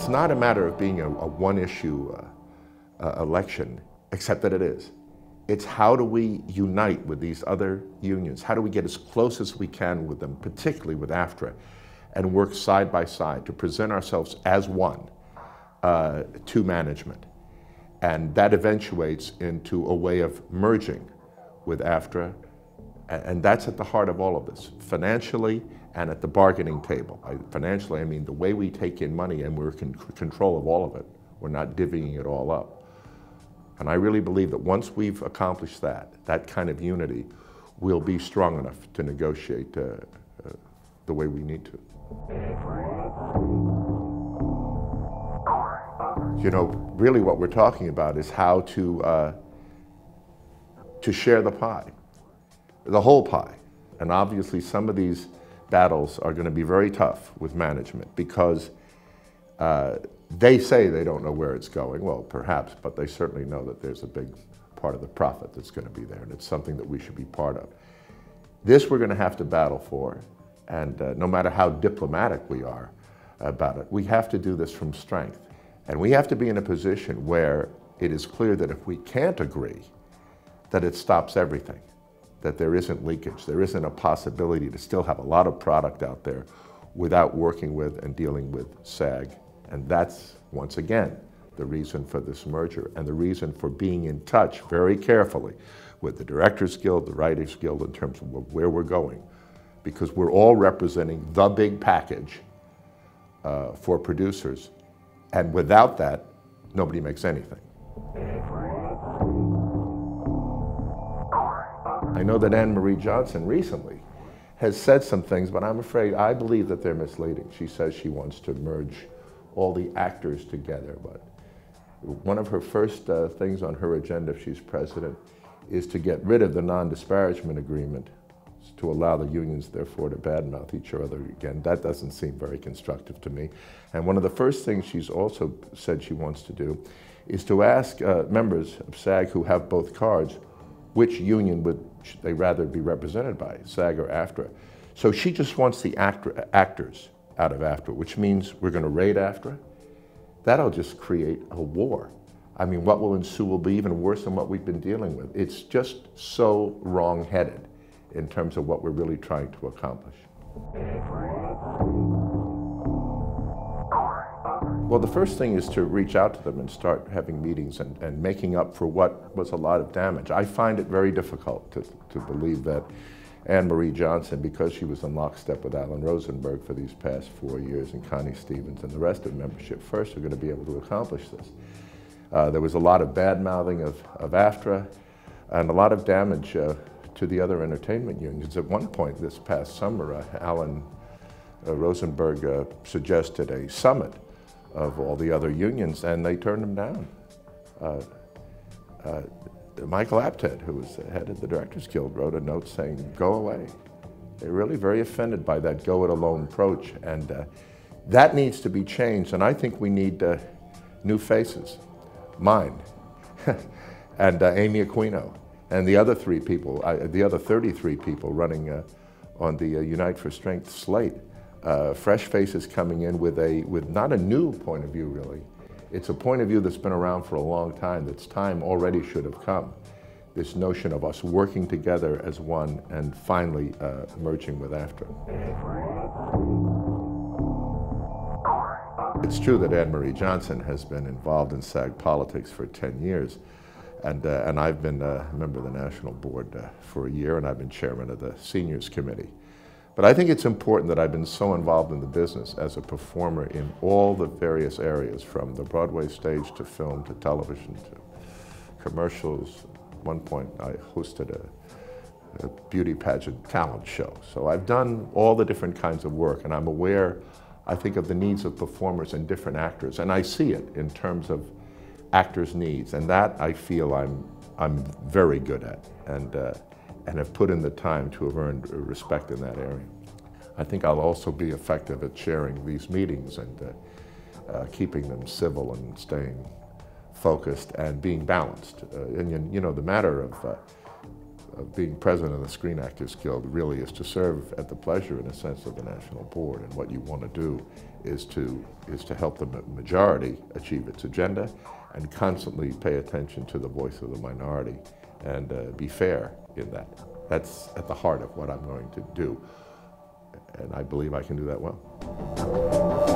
not a matter of being a one-issue election, except that it is. It's how do we unite with these other unions? How do we get as close as we can with them, particularly with AFTRA, and work side by side to present ourselves as one to management? And that eventuates into a way of merging with AFTRA, and that's at the heart of all of this, financially and at the bargaining table. Financially, I mean the way we take in money and we're in control of all of it. We're not divvying it all up. And I really believe that once we've accomplished that kind of unity, we'll be strong enough to negotiate the way we need to. You know, really what we're talking about is how to share the pie, the whole pie. And obviously some of these battles are going to be very tough with management because they say they don't know where it's going. Well, perhaps, but they certainly know that there's a big part of the profit that's going to be there, and it's something that we should be part of. This we're going to have to battle for, and no matter how diplomatic we are about it, we have to do this from strength. And we have to be in a position where it is clear that if we can't agree, that it stops everything, that there isn't leakage, there isn't a possibility to still have a lot of product out there without working with and dealing with SAG. And that's, once again, the reason for this merger and the reason for being in touch very carefully with the Directors Guild, the Writers Guild, in terms of where we're going, because we're all representing the big package for producers. And without that, nobody makes anything. I know that Anne-Marie Johnson recently has said some things, but I'm afraid, I believe that they're misleading. She says she wants to merge all the actors together, but one of her first things on her agenda, if she's president, is to get rid of the non-disparagement agreement to allow the unions, therefore, to badmouth each other again. That doesn't seem very constructive to me. And one of the first things she's also said she wants to do is to ask members of SAG who have both cards which union would they rather be represented by, SAG or AFTRA. So she just wants the actors out of AFTRA, which means we're going to raid AFTRA. That'll just create a war. I mean, what will ensue will be even worse than what we've been dealing with. It's just so wrong-headed in terms of what we're really trying to accomplish. Well, the first thing is to reach out to them and start having meetings and making up for what was a lot of damage. I find it very difficult to believe that Anne-Marie Johnson, because she was in lockstep with Alan Rosenberg for these past 4 years, and Connie Stevens and the rest of membership first, are going to be able to accomplish this. There was a lot of bad-mouthing of AFTRA and a lot of damage to the other entertainment unions. At one point this past summer, Alan Rosenberg suggested a summit of all the other unions, and they turned him down. Michael Apted, who was the head of the Directors Guild, wrote a note saying, go away. They're really very offended by that go-it-alone approach, and that needs to be changed, and I think we need new faces. Mine, and Amy Aquino, and the other 3 people, the other 33 people running on the Unite for Strength slate. Fresh faces coming in with not a new point of view, really. It's a point of view that's been around for a long time, that's time already should have come. This notion of us working together as one and finally merging with AFTRA. It's true that Anne-Marie Johnson has been involved in SAG politics for 10 years, and I've been a member of the National Board for a year, and I've been chairman of the Seniors Committee. But I think it's important that I've been so involved in the business as a performer in all the various areas, from the Broadway stage to film to television to commercials. At one point I hosted a beauty pageant talent show. So I've done all the different kinds of work, and I'm aware, I think, of the needs of performers and different actors, and I see it in terms of actors' needs, and that I feel I'm very good at, and have put in the time to have earned respect in that area. I think I'll also be effective at chairing these meetings and keeping them civil and staying focused and being balanced. And you know, the matter of being president of the Screen Actors Guild really is to serve at the pleasure, in a sense, of the National Board. And what you want to do is to help the majority achieve its agenda and constantly pay attention to the voice of the minority and be fair in that. That's at the heart of what I'm going to do. And I believe I can do that well.